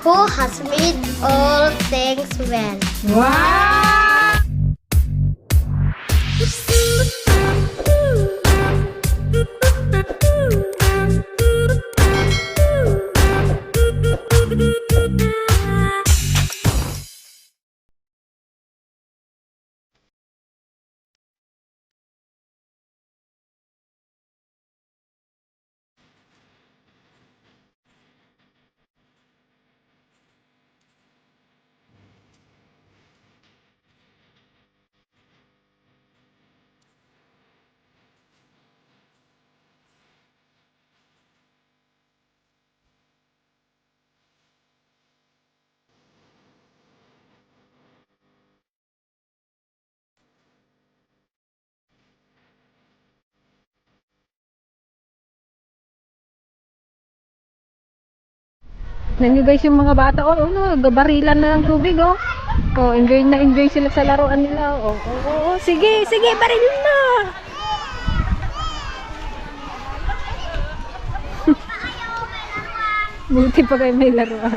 who has made all things well. Wow! Nanyo guys yung mga bata, oh, no, gabarilan na ng tubig, oh. Oh, enjoy na enjoy sila sa laruan nila. Oh, sige, sige, barilin na. Buti pa kayo may laruan.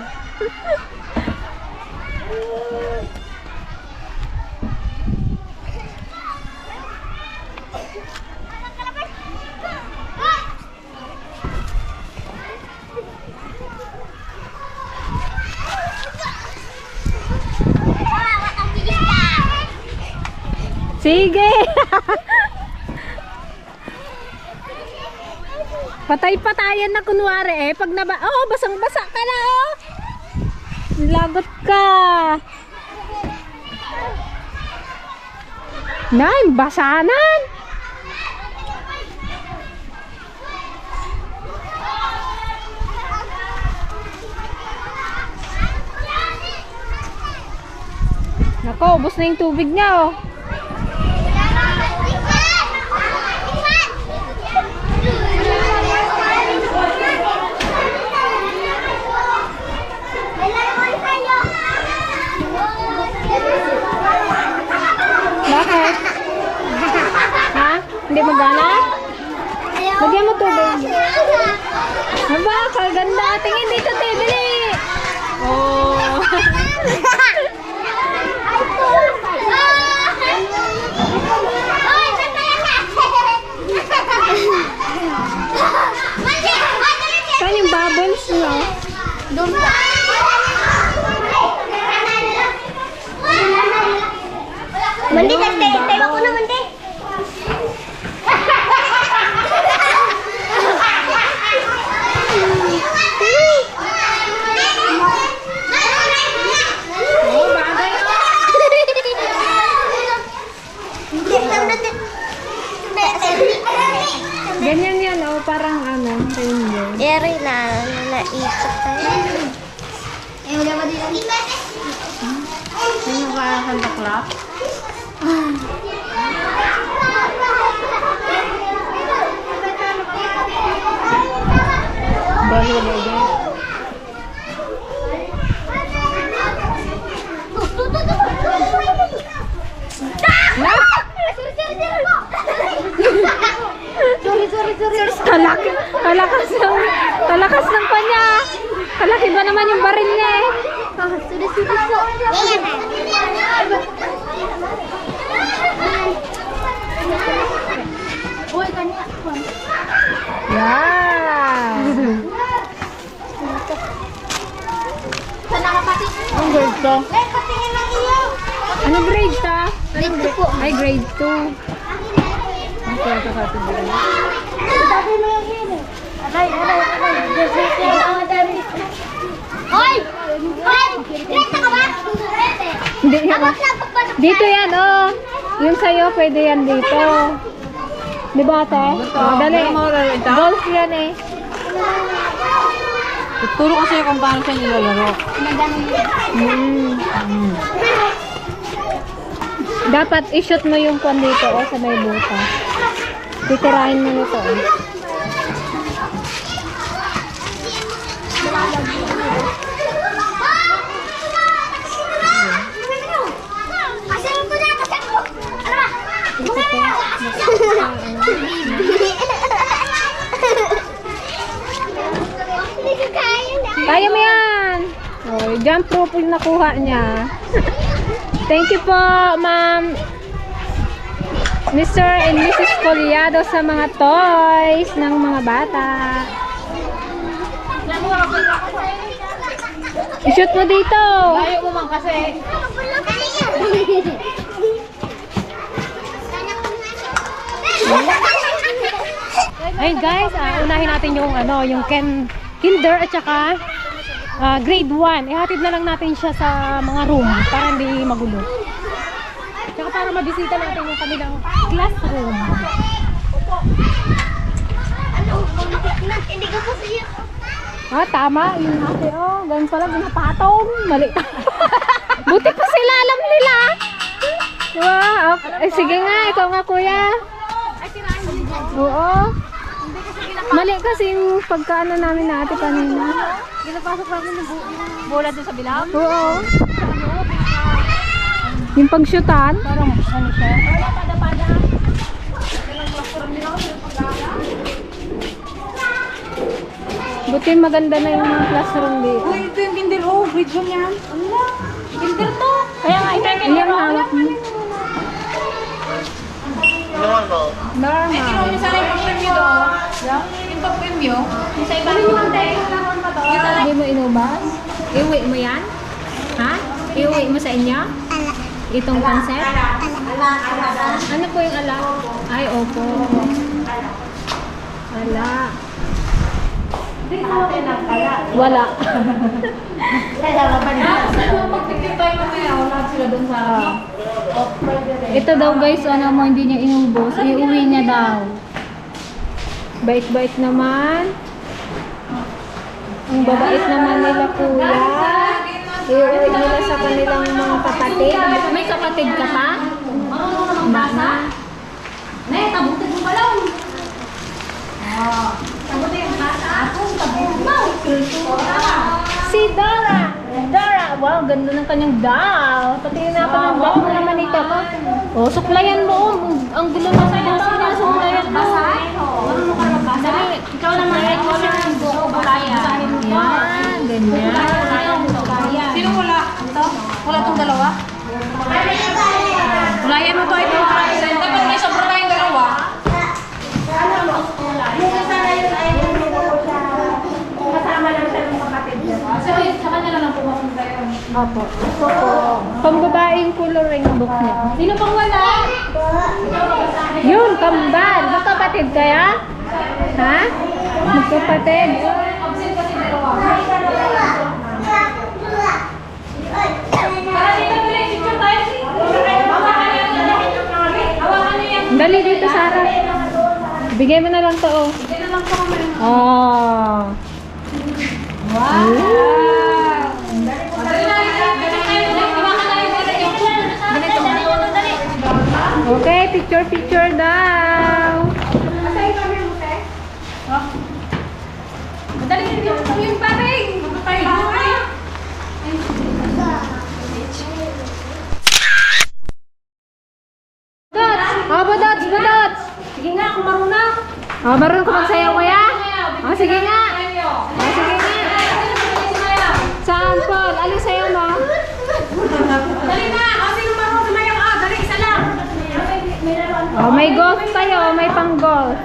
Sige! Patay-patayan na kunwari eh. Pag naba... Oh, basang-basa ka na oh! Lagot ka! Nay, basanan! Nako, ubos na yung tubig niya oh. Bakit? Ha? Hindi magana? Lagyan mo tubig. Aba, kaganda. Tingin dito, Tibili. Oh. Saan yung bubbles mo? Doon pa. Mandi, tayo ko na, Mandi. Oh, bagay ganyan yan, oh, parang ano, rainbow. Eri na, naisip tayo. Wala ba dito? Ano ba Santa Claus? Balo na yan. Kalakas ng kanya. Kalaki ba naman yung baril niya eh? Wow! Anong grade to? Anong grade to? Grade 2 po. Ay, grade 2. Ang kaya ka sa atin ba? Hoy! Hoy! Direkta ka ba? Hindi yan. Dito yan, oh. Yung sa'yo, pwede yan dito. Di ba, ate? Oh, dali. Golf yan eh. Tuturo ko sa'yo kung paano siya nilalaro. Dapat i-shoot mo yung kwan dito, oh, sa may buta. Titirahin mo nito, oh. Kaya mo yan! Oh. jump rope yung nakuha niya. Thank you po, ma'am. Mr. and Mrs. Collado sa mga toys ng mga bata. I-shoot mo dito. Layo mo man kasi. Ayun guys, unahin natin yung yung kinder at saka grade 1. Ihatid na lang natin siya sa mga room para hindi magulo. Tsaka para mabisita natin yung kanilang classroom. Hindi ko po siya. Tama. Yun ate. Ganun pala. Binapatong. Mali. Buti pa sila alam nila. Wow. Okay. Sige nga. Ikaw nga kuya. Oo. Mali kasi yung pagkaano namin na ate kanina. Ginapasok namin yung bola doon sa bilang. Oo. Yung pag-shootan. Parang ano siya. Buti maganda na yung mga classroom dito. Uy, ito yung kinder. Oh, grade 1 yan. Ano? Kinder to. Kaya nga, ito yung kinder. Iyan hawak mo. Normal. Eh, kinuha niyo sana yung pag-preview doon. Yung pag-preview. Yung sa ibang konti. Hindi mo inubas? Iuwi mo yan? Ha? Iuwi mo sa inyo? Itong concept? Ano po yung ala? Ay, opo. Ala. Wala. Pag-picture tayo mamaya, wala sila doon sa... Ito daw guys, ano mo, hindi niya inubos. Iuwi niya daw. Bait-bait naman. Ang babait naman nila kuya. Iuwi nila sa kanilang mga kapatid. May kapatid ka pa? Nana. Nay, tabutin mo pa lang. Tabutin yung bata. Akong tabutin mo. Si Dora. Dora. Wow, ganda ng kanyang doll. Pati na pa ng doll mo naman ito. Oh, suklayan mo. Ang gulo na sa iyo. Suklayan mo. Marunong ka magbasa? Ikaw naman ay yung bulaya. Yan, ganyan. Sino wala? Ito? Wala itong dalawa? Bulayan mo to ito. Dapat may sobra tayong dalawa. Kasama lang siya ng kapatid niya. Sa kanya na lang pumapunta yun. Opo. Pambabaeng coloring book niya. Sino pang wala? Yun, kambal. Magkapatid kaya? Ha? Magkapatid. Absent kasi dalawa. Para dito tuloy, picture tayo. Hawakan niyo yan. Dali dito, Sarah. Bigay mo na lang to, oh. Bigyan na lang po kami. Oh. Wow! Dali na, hawakan na yung dali. Okay, picture daw. Dali yung paring. Dots! Oh, badots! Badots! Sige nga, kung marunong. Oh, marunong ka magsayaw kaya? Oh, sige nga. Oh, sige nga. Sample. Ano sayaw mo? Dali na! O, sino marunong sumayaw? Dali, isa lang. Oh, may golf kayo. May pang golf.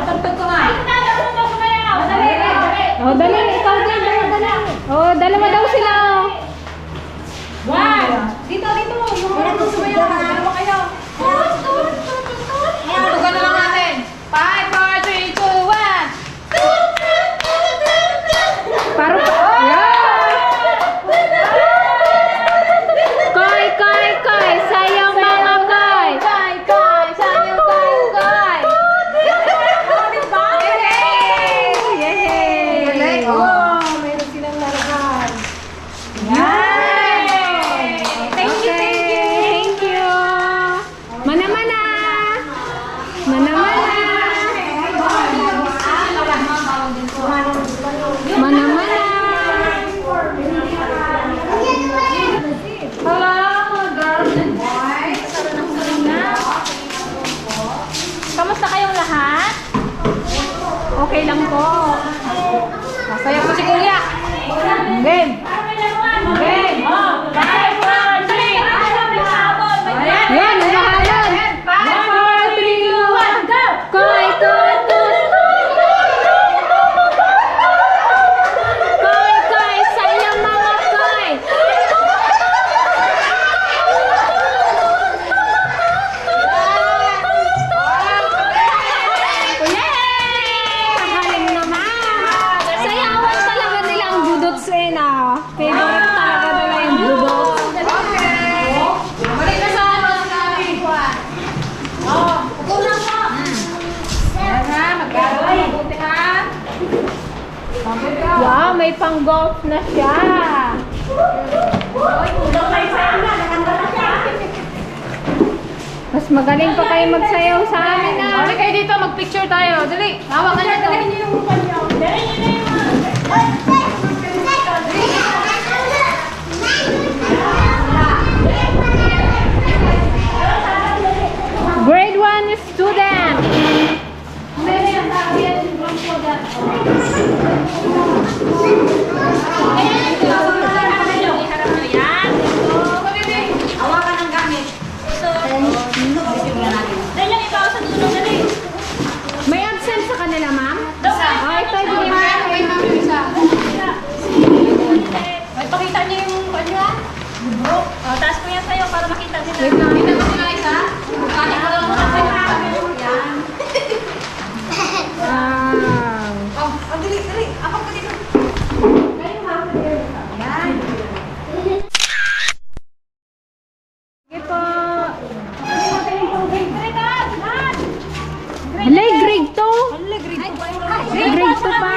Tugtog ko nga. Dali, dali. Oh, dali. Ikaw din. Dali. Oh, dalawa daw sila, oh. One. Dito. Yung marunong sumayaw. Dalawa kayo. Tugan na lang natin. 5, 4, 3, 2, 1. Parang, Koy, koy, koy. Sayaw mga koy. Sayaw tayo, guys. Yay! Oh, mayroon silang larahan. Yay! Thank you. Thank you. Mana-mana. Mana-mana. Mana-mana. Hello, girls and boys. Kamusta kayong lahat? Okay lang po. Masaya po si Kuya. Game. Wow, may pang-golf na siya. Mas magaling pa kayo magsayaw sa amin na. Dali kayo dito, mag-picture tayo. Dali. Hawakan niyo ito. Grade 1 student. Hawakan ng gamit. Dali lang ikaw sa dulo. Dali. May absent sa kanila, ma'am? Ito, ibigay mo. May pakita niyo yung kanya. Taas ko yan sa'yo para makita nila. Wait lang. Kita mo sila isa? Kanya ko lang muna sa'yo. Yan. Wow. Dali. Ako ko dito. Sige po. Halay, grade 2. Grade 2 pa.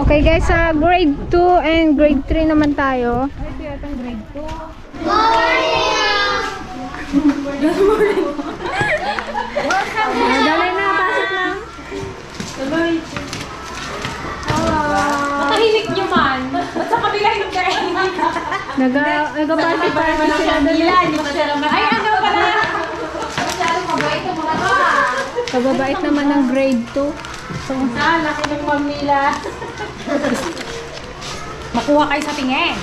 Okay guys, sa grade 2 and grade 3 naman tayo. Dali na, pasok na. Matahimik niyo man. Ba't sa kabila yung kain? Nagapasok tayo sa sila. Ay, ano ka na? Mabait ang mga to. Kababait naman ng grade 2. Laki ng pamila. Makuha kayo sa tingin.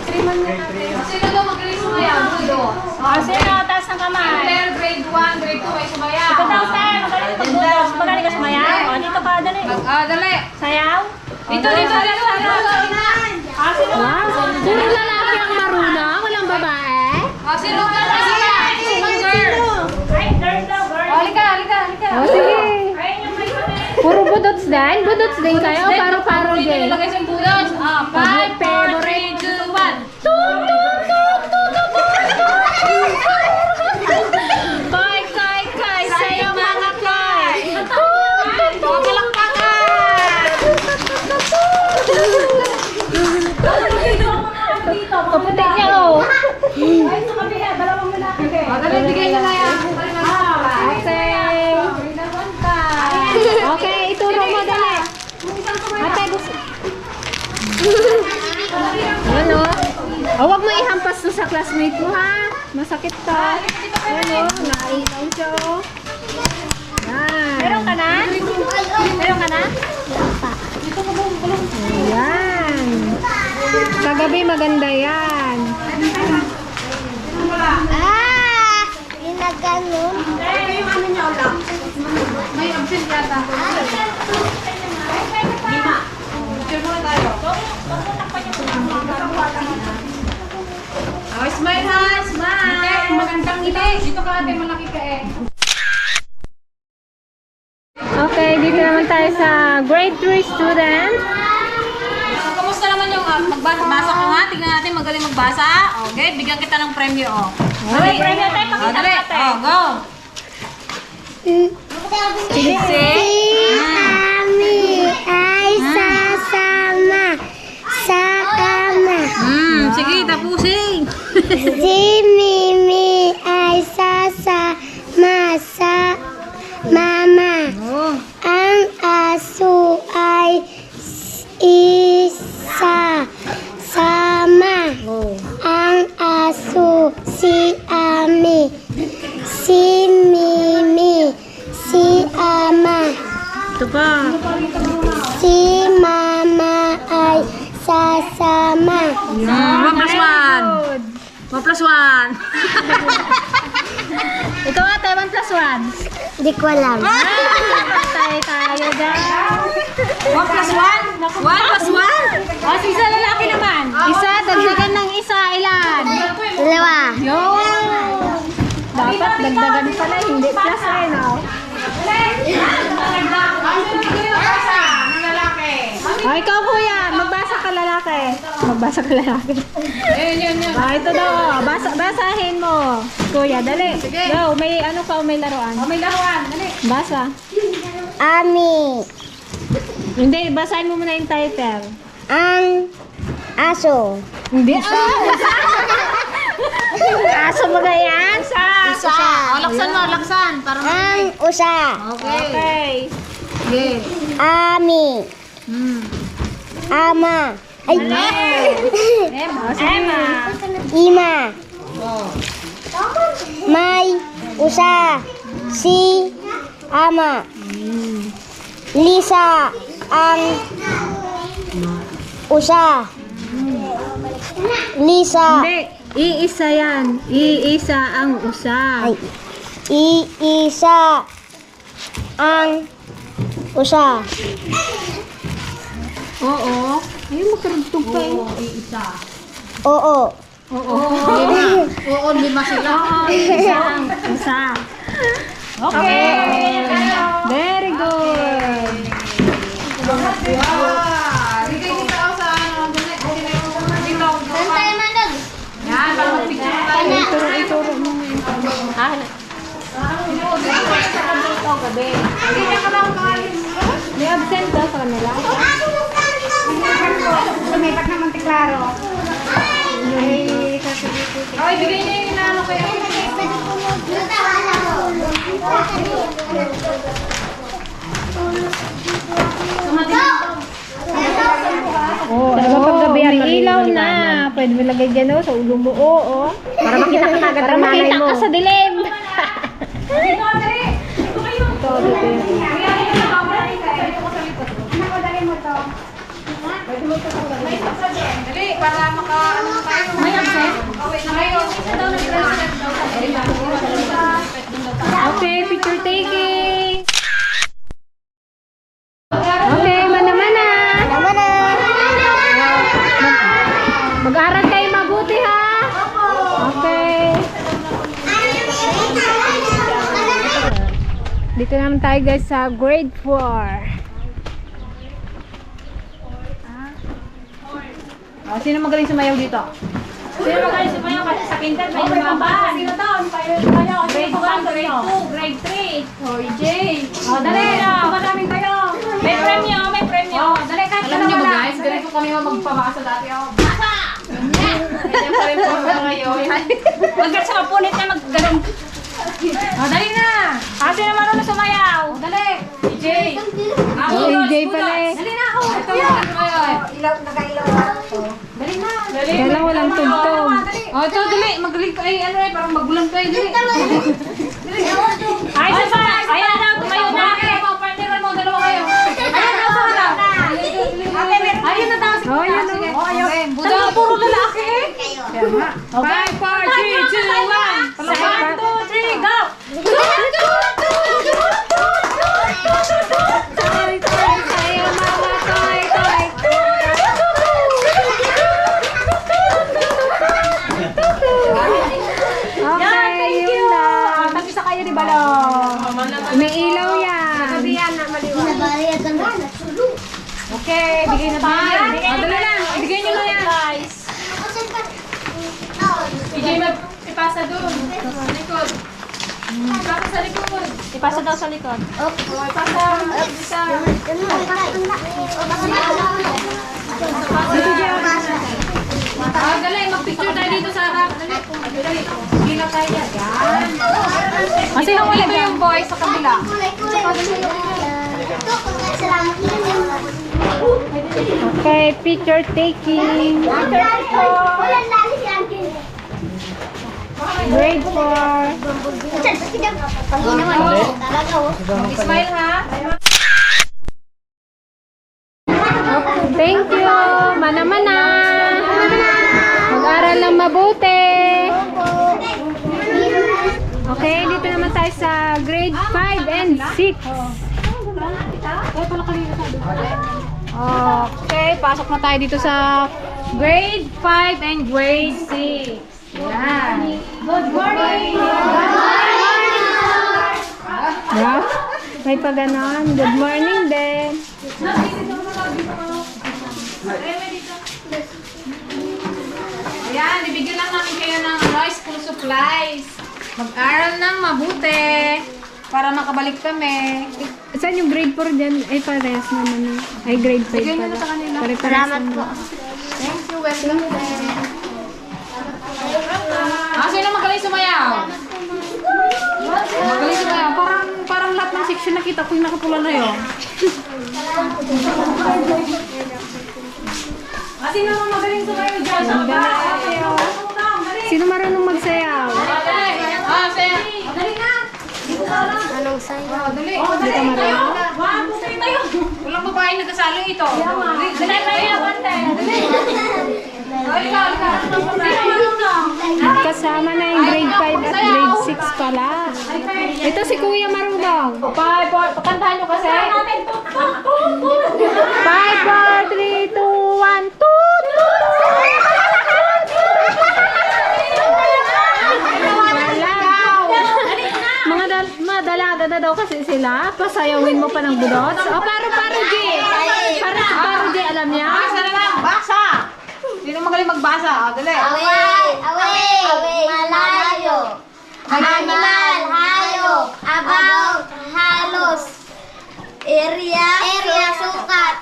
Sino daw magaling sumayaw? Sino? Taas ng kamay. Grade 1, grade 2 may sumayaw. Ito daw, Sir. Magaling pagbutos. Magaling ka sumayaw. O, dito ka, dali. Dali. Sayaw? Dito. Sino? Wow, puro lalaki ang marunong, walang babae. Sino ka na siya? Ay, girls daw, girls. Halika. O sige. Ayun yung may kami. Puro budots din? Budots din kayo? Paro-paro Dito din. nilagay sa budos. 5, 4, 3, 2, 1. Kay, sa'yo mga kay. Kaputi niya oh. Dali, bigay nyo na yan. Okay, itulong mo dali. Ate, gusto. Ano? Huwag mo ihampas to sa classmate mo ha. Masakit ta. Ano? Nailaw siya oh. Yan. Meron ka na? Yan. Kagabi maganda yan. Ginaganon. May absent yata. Lima. Picture muna tayo. Oh, smile ha! Smile! Magandang ngiti. Dito ka ate, malaki ka eh. Okay, dito naman tayo sa grade 3 student. Kamusta naman yung magbasa ka nga? Tignan natin magaling magbasa. Okay, bigyan kita ng premyo. Dali. Premyo tayo, pakita natin. Go! Si Ami ay sasama sa ama. Sige, tapusin. Si Mimi ay sasama sa mama. Ang aso ay isa sama. Ang aso si Ami. Si Mimi, si ama. Ito pa. Si mama ay sasama. 1+1. 1+1. Ikaw ate, 1+1. Di ko alam. Patay tayo guys. 1+1? 1+1? O, isa lalaki naman. Isa, dagdagan ng isa. Ilan? Dalawa. Yun. Dapat dagdagan pala, hindi plus eh, no? O, ikaw kuya, magbasa ka lalaki. Magbasa ka lalaki. Ayun. Ito daw, basahin mo. Kuya, dali. Go, may ano pa, may laruan. May laruan, dali. Basa. Ami. Hindi, basahin mo muna yung title. Ang aso. Hindi. Aso ba yan? Usa. Laksan. Ang usa. Okay. Okay. Ami. Ama. Ay. Emma. Ima. May usa. Si ama. Lisa ang usa. Lisa. Hindi, iisa yan. Iisa ang usa. Ay. Iisa ang usa. Oo. Ayun, magkarugtog pa eh. Oo. Oo, lima sila. Oo, iisa ang usa. Okay. Very good. Ituro mo nga. May absent daw sa kanila. Lumipat naman ti Claro. Ay, bigay niya yung inaano kayo. Oh, pag gabi yan, ilaw na. Pwede mo lagay dyan sa ulo mo. Oo. Para makita ka agad ang nanay mo. Para makita ka sa dilim. Dito, dali. Dito kayo. Ito, dito yun. Dali, para maka-ano tayo. May absent? Okay na kayo. Isa daw nag-president daw. Okay, picture taking. Okay, mana-mana. Mag-aral kayo mabuti ha. Okay. Dito naman tayo guys sa grade 4. Sino magaling sumayaw dito? Sino magaling sumayaw kasi sa pintan may lumaban? Sino to? Grade 1, grade 2, grade 3. Hoy, Jay. Dali na. Maraming kayo. May premyo, may premyo. Dali, kahit Alam niyo ba guys, ganito kami magpamasa dati ako. Ganyan pa rin po ngayon. Magkat sa mapunit na magganong. Dali na. Kasi na marunong sumayaw. Dali. Jay! AJ pala eh. Dali na. Ito yung ngayon. Dali na. Kailan walang tugtog. Oh, ito, dali. Magaling ka. Ay, ano eh, parang magulang ka eh. Dali. Ay, sa ayan na. Tumayo na. Partner mo, dalawa kayo. Ayan na. Sa harap. Ayun na tayo. Oh, yun o. Ayun. Talagang puro lalaki. Okay, 4, 3, 2, 1. 1, 2, 3, go! Toy, toy, sayo mama, toy, toy. Okay, yun lang. Tag-isa kayo ni Balong. May ilaw yan. Okay, bigay na tayo. Dali lang. Ibigay niyo na yan. Guys. Ibigay ipasa doon. Sa likod. Ipasa sa likod. Ipasa daw sa likod. Ipasa. Isa. Dali. Mag-picture tayo dito sa harap. Dali. Sige na tayo. Yan. Kasi hawala Ito yung boy sa kabila. Okay, picture taking. Grade 4. Smile ha. Thank you. Mana-mana. Mag-aral ng mabuti. Okay, dito naman tayo sa grade 5 and 6. Okay, pasok na tayo dito sa grade 5 and grade 6. Yan. Good morning! Yeah. May pa ganon. Good morning din. Ayan, ibigyan lang namin kayo ng school supplies. Mag-aral ng mabuti para makabalik kami. Saan yung grade 4 dyan? Ay, pares naman. Ay, grade 5 Bigyan nyo na pala. sa kanila. Salamat po. Thank you, welcome. Sino magaling sumayaw? Magaling sumayaw. Parang lahat ng section nakita ko yung nakapula na yun. Sino naman magaling sumayaw dyan? Sino marunong magsayaw? Sayaw. Dali na. Anong sayo? Dali. Dali tayo. Tayo. Walang babae nagkasalo ito. Dali tayo. Dali. Kasama na yung grade 5 at grade 6 pala. Ito si Kuya marunong. Pakantahan nyo kasi. 5, 4, 3, 2, 1, toot! Mga dalaga na daw kasi sila. Pasayawin mo pa ng budots. O, paro G. Paro G, alam niya? Basa na lang. Basa. Sino magaling magbasa? Dali. Away, malayo. Animal, hayop. About, halos. Area, sukat.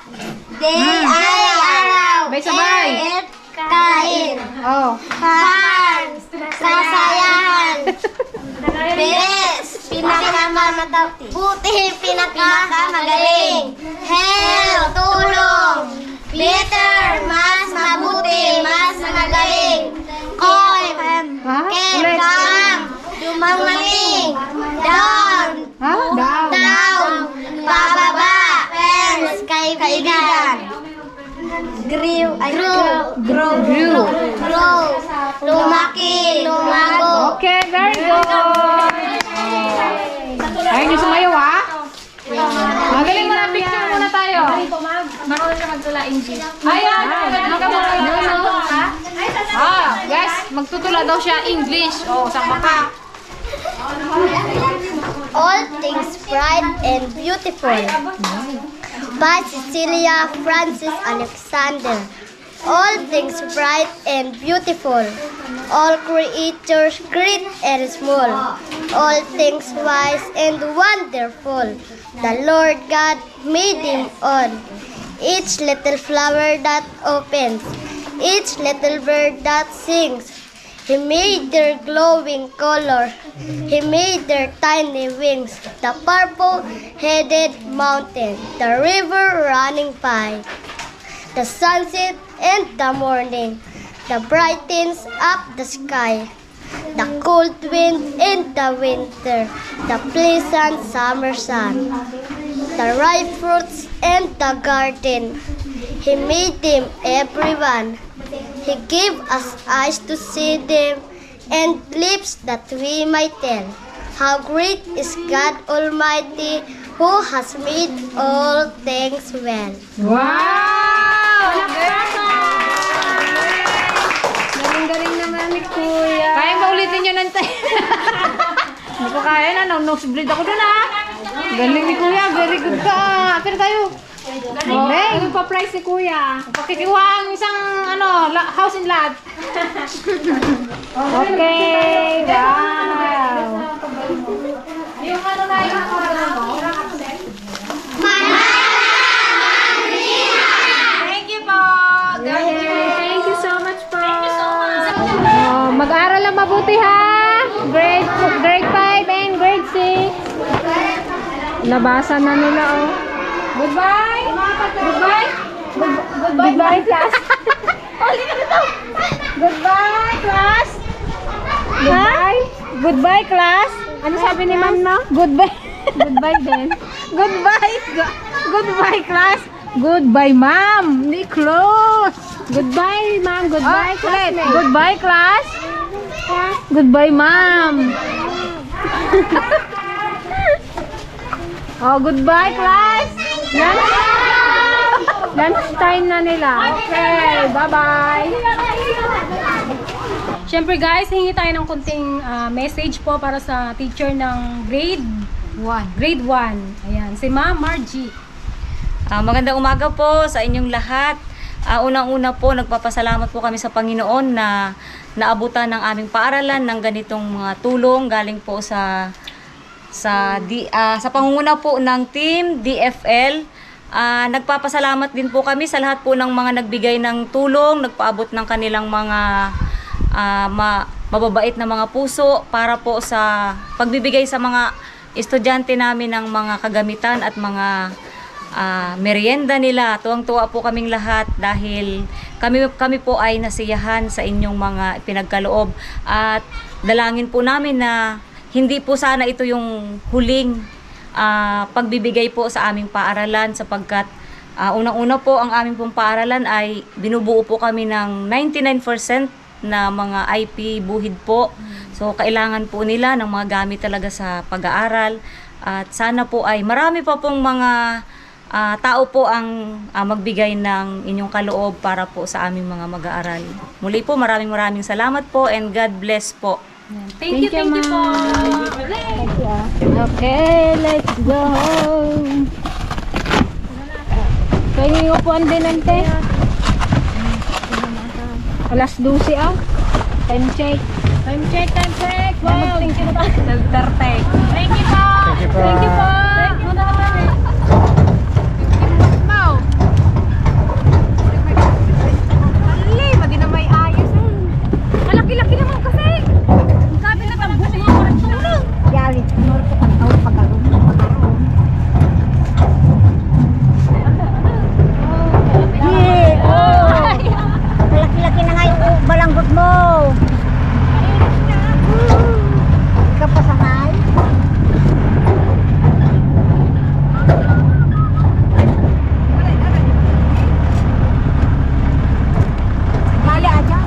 Day, araw. Sabay. Eat, kain. Oh. Farm, sasayahan. Beres, buti, pinakamagaling. Help, tulong. Better, mas mabuti, mas magaling. Call, calm, dumangaling. Down, down, pababa. Friends, kaibigan. Grow, lumaki, lumago. Okay, very good. Ay, hindi sumayaw ha? Magaling mo na, picture muna tayo. Marunong siya magtula English. Ayan, guys, magtutula daw siya English. Saan ka? All things bright and beautiful. By Cecilia Francis Alexander. All things bright and beautiful. All creatures great and small. All things wise and wonderful. The Lord God made them all. Each little flower that opens. Each little bird that sings. He made their glowing color. He made their tiny wings. The purple-headed mountain. The river running by. The sunset and the morning. The brightens up the sky. The cold wind in the winter. The pleasant summer sun. The ripe fruits and the garden. He made them everyone. He gave us eyes to see them and lips that we might tell. How great is God Almighty who has made all things well. Wow! Galing naman ni Kuya. Kaya ba ulitin nyo ng tayo? Hindi ko kaya na, nosebleed ako dun ha. Galing ni Kuya, very good ka. Pero tayo. Galing. Ano pa price ni Kuya? Pakikuha ang isang house and lot. Okay. Wow. Yung na yung Thank you po. Thank you so much po. Mag-aral lang mabuti ha. Grade 5 and grade 6. Labasan na nila oh. Goodbye. Goodbye. Goodbye class. Goodbye class. Goodbye. Goodbye class. Ano sabi ni ma'am no? Goodbye. Goodbye din. Goodbye. Goodbye class. Goodbye ma'am. Ni close. Goodbye ma'am. Goodbye class. Goodbye class. Goodbye ma'am. Oh, goodbye class. Lunch time na nila. Okay, bye-bye. Siyempre guys, hingi tayo ng kunting message po para sa teacher ng grade 1. Grade 1. Ayan, si Ma'am Margie. Magandang umaga po sa inyong lahat. Unang-una po, nagpapasalamat po kami sa Panginoon na naabutan ng aming paaralan ng ganitong mga tulong galing po sa pangunguna po ng Team DFL. Nagpapasalamat din po kami sa lahat po ng mga nagbigay ng tulong, nagpaabot ng kanilang mga mababait na mga puso para po sa pagbibigay sa mga estudyante namin ng mga kagamitan at mga merienda nila. Tuwang-tuwa po kaming lahat dahil kami po ay nasiyahan sa inyong mga pinagkaloob, at dalangin po namin na hindi po sana ito yung huling pagbibigay po sa aming paaralan, sapagkat unang-una po ang aming pong paaralan ay binubuo po kami ng 99% na mga IP buhid po. So kailangan po nila ng mga gamit talaga sa pag-aaral, at sana po ay marami pa pong mga tao po ang magbigay ng inyong kaloob para po sa aming mga mag-aaral. Muli po, maraming salamat po, and God bless po. Thank you po. Okay, let's go home. Kaya yung upuan din, ante. Alas 12 ah. Time check. Time check. Wow. Thank you po. Thank you po. Mau. Dali, pati na may ayos. Malaki-laki naman kasi. Sabi na tambo sa mga tulong. Yari, nor ko ang tawag pagkaroon. Malaki-laki na nga yung balanggot mo. Ikaw pa sanay. Mali aja.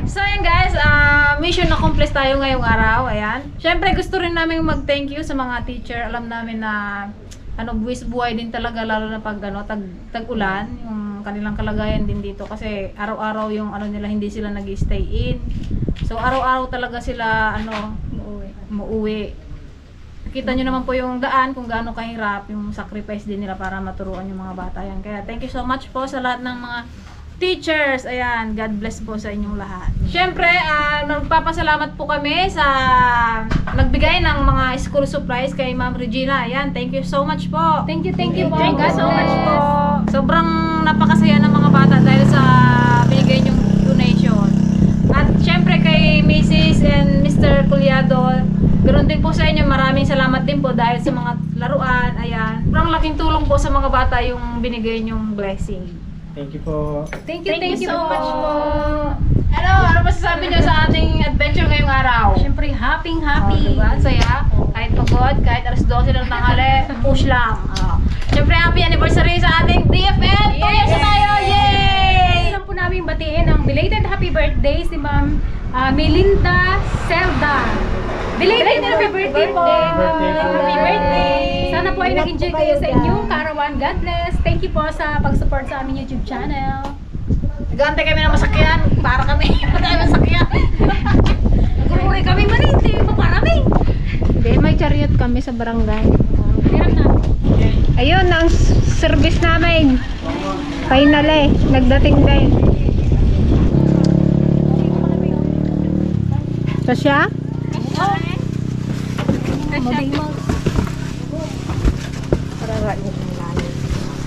So yun guys, mission accomplish tayo ngayong araw. Ayan. Syempre gusto rin namin mag-thank you sa mga teacher. Alam namin na buwis buhay din talaga, lalo na pag tag-ulan, yung kanilang kalagayan din dito kasi araw-araw yung nila, hindi sila nag-stay in. So araw-araw talaga sila muuwi. Kita nyo naman po yung daan kung gaano kahirap yung sacrifice din nila para maturuan yung mga bata yan. Kaya thank you so much po sa lahat ng mga teachers. Ayan, God bless po sa inyong lahat. Syempre, nagpapasalamat po kami sa nagbigay ng mga school supplies kay Ma'am Regina. Ayan, thank you so much po. Thank you po. Thank you God so much bless. po. Sobrang napakasaya ng mga bata dahil sa binigay niyong donation. At syempre kay Mrs. and Mr. Culiado, ganoon din po sa inyo. Maraming salamat din po dahil sa mga laruan. Ayan, sobrang laking tulong po sa mga bata yung binigay niyong blessing. Thank you po. Thank you so much po. Ano masasabi niyo sa ating adventure ngayong araw? Siyempre, happy. Diba? Saya. Kahit pagod, kahit alas 12 ng tanghali, push lang. Siyempre, happy anniversary sa ating DFL! 2 years na tayo! Yay! Gusto lang po namin batiin ang belated happy birthday si Ma'am Melinda Zelda. Belated happy birthday po! Happy birthday! Sana po ay nag-enjoy kayo sa inyong kaarawan. God bless! Thank you po sa pag-support sa aming YouTube channel. Nagantay kami ng masakyan. Para kami. Tayo masakyan. Nag-uwi kami maniti. Paparami. Hindi, may chariot kami sa barangay. Hirap na. Ayun, ang service namin. Finally, nagdating din. Kasya?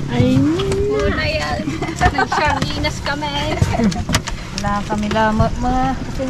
Ay, Muna yan. Nag-sardinas kami. wala kami lang. Mga kasi